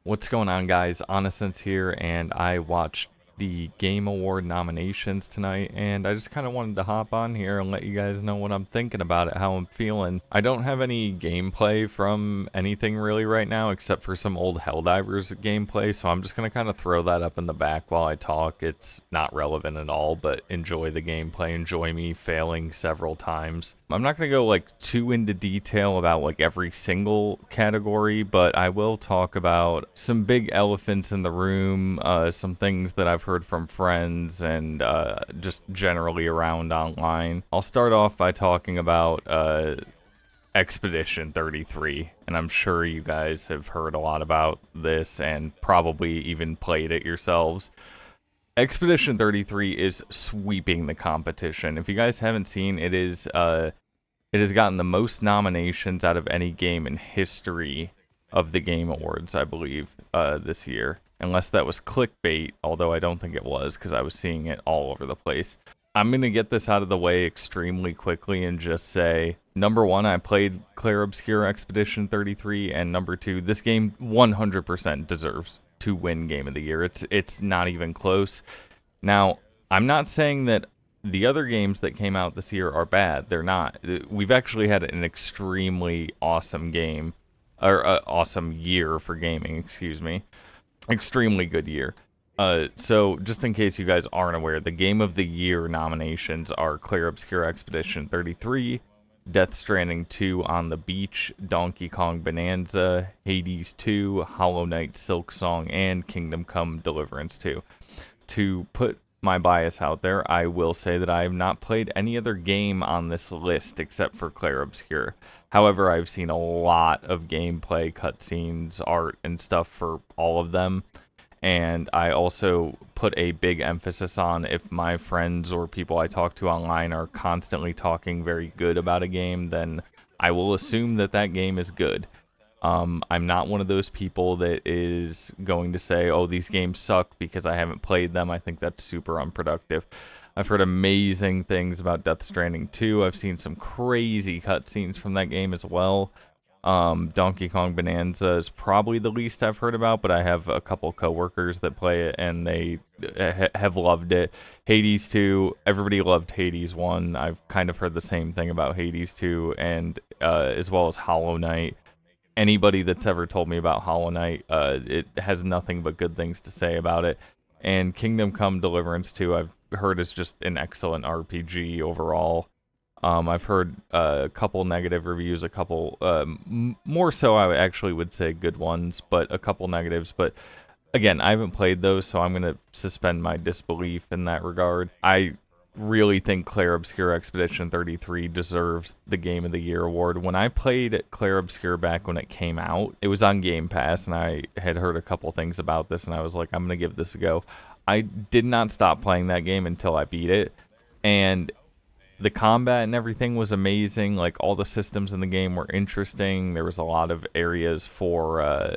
What's going on, guys? Honestsense here, and I watched the Game Award nominations tonight, and I just kind of wanted to hop on here and let you guys know what I'm thinking about it, how I'm feeling. I don't have any gameplay from anything really right now, except for some old Helldivers gameplay, so I'm just going to kind of throw that up in the back while I talk. It's not relevant at all, but enjoy the gameplay, enjoy me failing several times. I'm not going to go like too into detail about like every single category, but I will talk about some big elephants in the room, some things that I've heard from friends, and just generally around online. I'll start off by talking about Expedition 33, and I'm sure you guys have heard a lot about this and probably even played it yourselves. Expedition 33 is sweeping the competition. If you guys haven't seen, it has gotten the most nominations out of any game in history of the Game Awards, I believe, this year. Unless that was clickbait, although I don't think it was because I was seeing it all over the place. I'm going to get this out of the way extremely quickly and just say, number one, I played Clair Obscur Expedition 33, and number two, this game 100% deserves to win Game of the Year. It's not even close. Now, I'm not saying that the other games that came out this year are bad. They're not. We've actually had an extremely awesome game, or awesome year for gaming, excuse me. Extremely good year. So just in case you guys aren't aware, the Game of the Year nominations are Clair Obscur Expedition 33, Death Stranding 2 On the Beach, Donkey Kong Bonanza, Hades 2, Hollow Knight Silksong, and Kingdom Come Deliverance 2. To put my bias out there, I will say that I have not played any other game on this list except for Clair Obscur. However, I've seen a lot of gameplay, cutscenes, art, and stuff for all of them. And I also put a big emphasis on if my friends or people I talk to online are constantly talking very good about a game, then I will assume that that game is good. I'm not one of those people that is going to say, oh, these games suck because I haven't played them. I think that's super unproductive. I've heard amazing things about Death Stranding 2. I've seen some crazy cutscenes from that game as well. Donkey Kong Bonanza is probably the least I've heard about, but I have a couple coworkers that play it and they have loved it. Hades 2, everybody loved Hades 1. I've kind of heard the same thing about Hades 2, and as well as Hollow Knight. Anybody that's ever told me about Hollow Knight, it has nothing but good things to say about it. And Kingdom Come Deliverance 2, I've heard is just an excellent RPG overall. I've heard a couple negative reviews, a couple, more so I actually would say good ones, but a couple negatives. But again, I haven't played those, so I'm going to suspend my disbelief in that regard. I really think Clair Obscur Expedition 33 deserves the Game of the Year award. When I played Clair Obscur back when it came out, it was on Game Pass, and I had heard a couple things about this, and I was like, I'm going to give this a go. I did not stop playing that game until I beat it, and the combat and everything was amazing. Like, all the systems in the game were interesting. There was a lot of areas for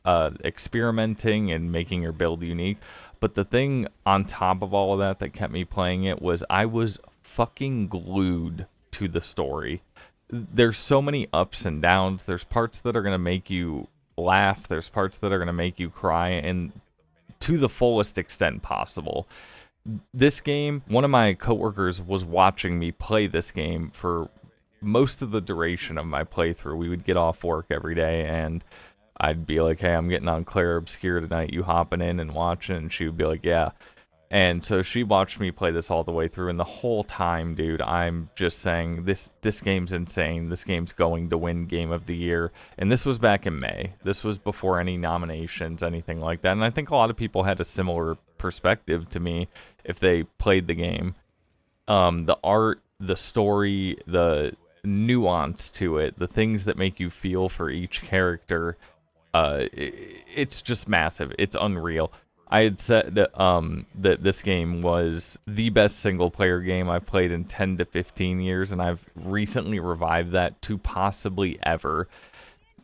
experimenting and making your build unique. But the thing on top of all of that that kept me playing it was I was fucking glued to the story. There's so many ups and downs. There's parts that are going to make you laugh. There's parts that are going to make you cry, and to the fullest extent possible. This game, one of my coworkers was watching me play this game for most of the duration of my playthrough. We would get off work every day, and I'd be like, hey, I'm getting on Clair Obscur tonight. You hopping in and watching? And she would be like, yeah. And so she watched me play this all the way through, and the whole time, dude, I'm just saying, this game's insane. This game's going to win Game of the Year. And this was back in May. This was before any nominations, anything like that. And I think a lot of people had a similar perspective to me if they played the game. The art, the story, the nuance to it, the things that make you feel for each character, it's just massive. It's unreal. I had said that this game was the best single-player game I've played in 10 to 15 years, and I've recently revived that to possibly ever.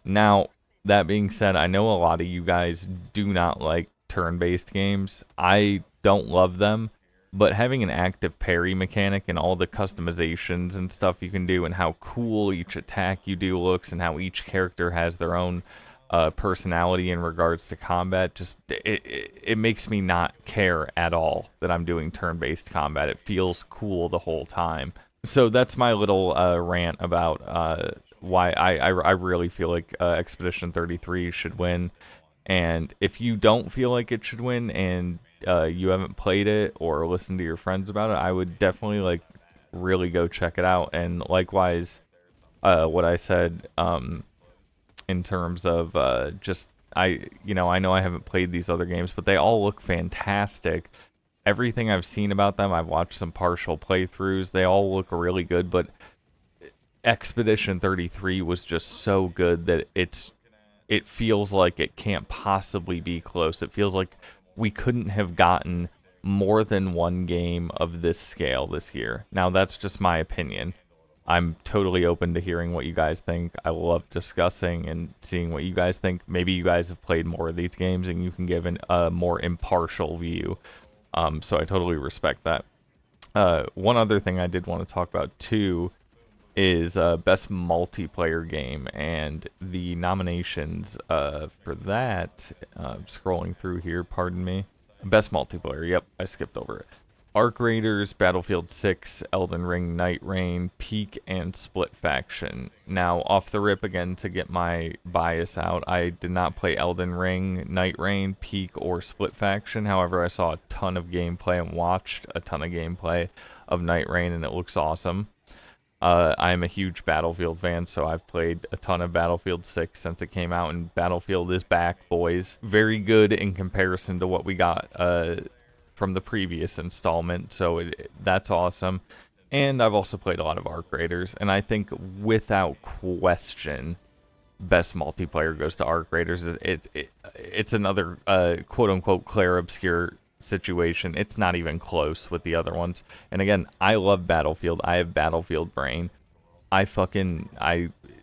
Now, that being said, I know a lot of you guys do not like turn-based games. I don't love them, but having an active parry mechanic and all the customizations and stuff you can do and how cool each attack you do looks and how each character has their own personality in regards to combat. Just it makes me not care at all that I'm doing turn-based combat. It feels cool the whole time. So that's my little rant about why I really feel like Expedition 33 should win. And if you don't feel like it should win and you haven't played it or listened to your friends about it, I would definitely like really go check it out. And likewise, what I said in terms of just I know I haven't played these other games, but they all look fantastic. Everything I've seen about them, I've watched some partial playthroughs. They all look really good, but Expedition 33 was just so good that it feels like it can't possibly be close. It feels like we couldn't have gotten more than one game of this scale this year. Now, that's just my opinion. I'm totally open to hearing what you guys think. I love discussing and seeing what you guys think. Maybe you guys have played more of these games and you can give a more impartial view. So I totally respect that. One other thing I did want to talk about too is best multiplayer game, and the nominations for that, scrolling through here, pardon me. Best multiplayer, yep, I skipped over it. Arc Raiders, Battlefield 6, Elden Ring, Night Rain, Peak, and Split Faction. Now, off the rip again, to get my bias out, I did not play Elden Ring, Night Rain, Peak, or Split Faction. However, I saw a ton of gameplay and watched a ton of gameplay of Night Rain, and it looks awesome. I'm a huge Battlefield fan, so I've played a ton of Battlefield 6 since it came out, and Battlefield is back, boys. Very good in comparison to what we got from the previous installment, so that's awesome. And I've also played a lot of Arc Raiders, and I think without question, best multiplayer goes to Arc Raiders. It's another quote-unquote Claire Obscure situation. It's not even close with the other ones. And again, I love Battlefield. I have Battlefield brain. And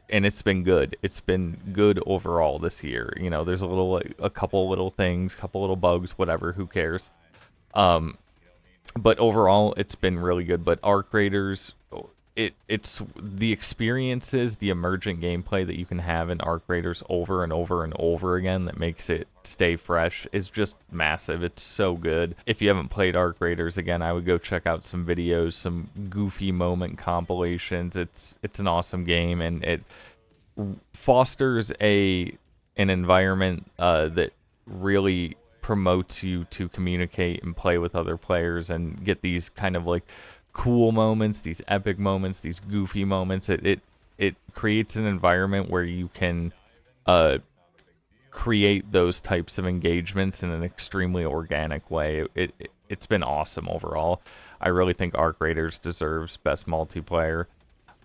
it's been good. It's been good overall this year. You know, there's a couple little things, couple little bugs, whatever, who cares. But overall, it's been really good. But Arc Raiders, it's the experiences, the emergent gameplay that you can have in Arc Raiders over and over and over again that makes it stay fresh is just massive. It's so good. If you haven't played Arc Raiders, again, I would go check out some videos, some goofy moment compilations. It's an awesome game, and it fosters an environment that really promotes you to communicate and play with other players and get these kind of like cool moments, these epic moments, these goofy moments. It creates an environment where you can create those types of engagements in an extremely organic way. It's been awesome overall. I really think Arc Raiders deserves best multiplayer.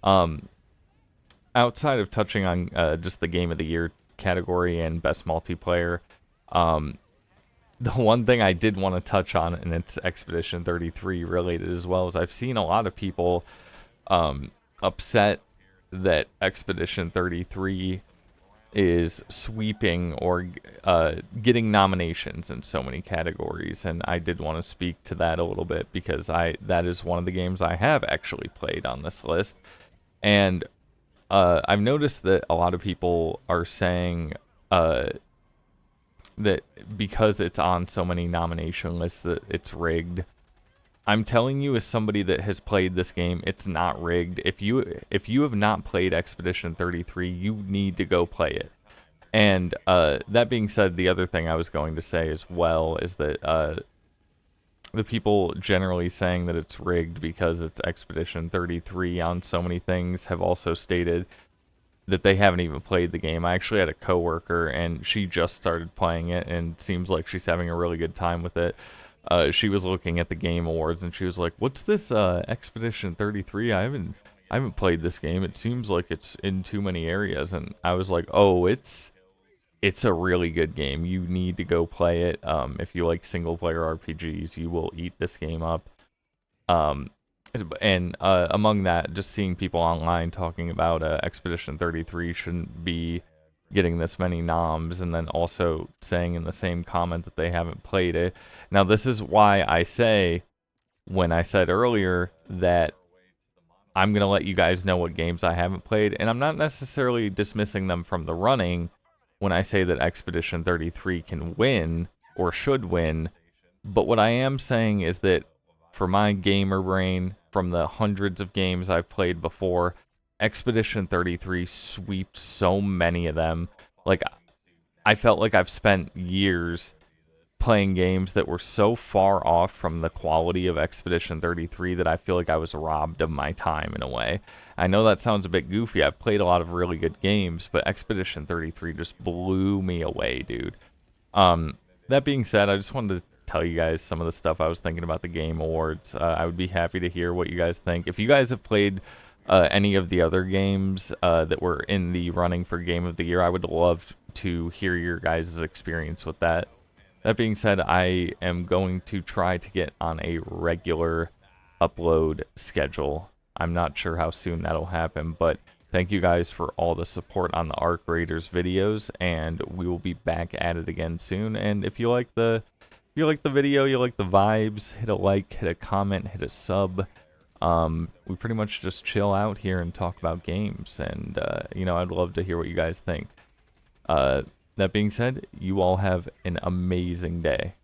Outside of touching on just the game of the year category and best multiplayer, the one thing I did want to touch on, and it's Expedition 33 related as well, is I've seen a lot of people upset that Expedition 33 is sweeping or getting nominations in so many categories, and I did want to speak to that a little bit because that is one of the games I have actually played on this list, and I've noticed that a lot of people are saying that because it's on so many nomination lists that it's rigged. I'm telling you, as somebody that has played this game, it's not rigged. If you have not played Expedition 33, you need to go play it. And that being said, the other thing I was going to say as well is that the people generally saying that it's rigged because it's Expedition 33 on so many things have also stated that they haven't even played the game. I actually had a coworker, and she just started playing it, and seems like she's having a really good time with it. She was looking at the Game Awards, and she was like, "What's this Expedition 33? I haven't played this game. It seems like it's in too many areas." And I was like, "Oh, it's a really good game. You need to go play it. If you like single player RPGs, you will eat this game up." And among that, just seeing people online talking about Expedition 33 shouldn't be getting this many noms, and then also saying in the same comment that they haven't played it. Now, this is why I say, when I said earlier that I'm going to let you guys know what games I haven't played, and I'm not necessarily dismissing them from the running, when I say that Expedition 33 can win or should win, but what I am saying is that for my gamer brain, from the hundreds of games I've played before, Expedition 33 swept so many of them. Like, I felt like I've spent years playing games that were so far off from the quality of Expedition 33 that I feel like I was robbed of my time in a way. I know that sounds a bit goofy. I've played a lot of really good games, but Expedition 33 just blew me away, dude. That being said, I just wanted to tell you guys some of the stuff I was thinking about the Game Awards. I would be happy to hear what you guys think. If you guys have played any of the other games that were in the running for Game of the Year, I would love to hear your guys' experience with that. That being said, I am going to try to get on a regular upload schedule. I'm not sure how soon that'll happen, but thank you guys for all the support on the Arc Raiders videos, and we will be back at it again soon. And if you like the video, you like the vibes, hit a like, hit a comment, hit a sub. We pretty much just chill out here and talk about games, and you know, I'd love to hear what you guys think. That being said, you all have an amazing day.